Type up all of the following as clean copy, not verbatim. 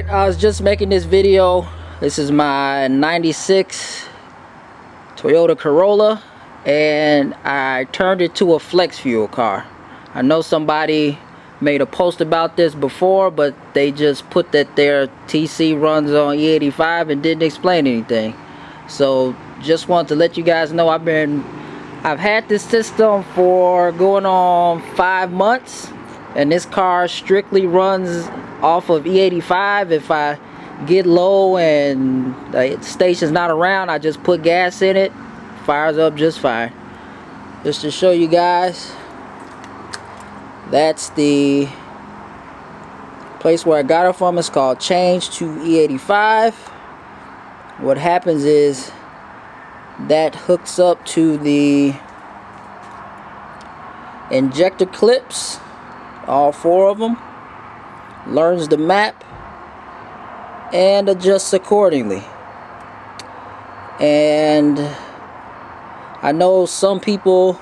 Alright, I was just making this video. This is my 96 Toyota Corolla, and I turned it to a flex fuel car. I know somebody made a post about this before, but they just put that their TC runs on E85 and didn't explain anything. So just want to let you guys know I've had this system for going on 5 months, and this car strictly runs off of E85. If I get low and the station's not around, I just put gas in it, fires up just fine. Just to show you guys, that's the place where I got it from. It's called Change to E85. What happens is that hooks up to the injector clips, all 4 of them, learns the map and adjusts accordingly. And I know some people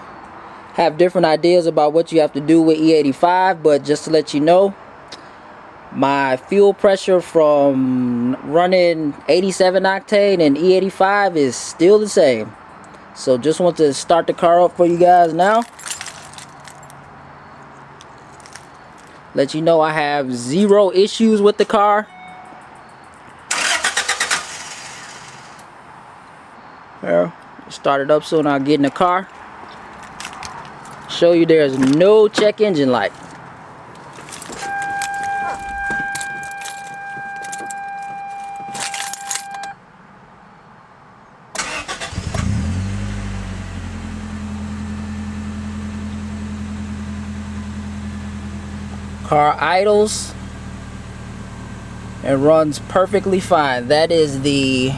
have different ideas about what you have to do with E85, but just to let you know, my fuel pressure from running 87 octane and E85 is still the same. So just want to start the car up for you guys now. Let you know I have 0 issues with the car. There, start it up soon. I'll get in the car. Show you there's no check engine light. Car idles and runs perfectly fine. That is the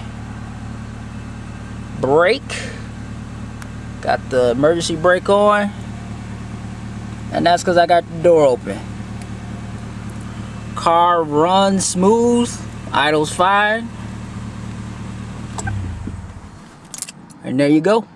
brake. Got the emergency brake on, and that's because I got the door open. Car runs smooth, idles fine, and there you go.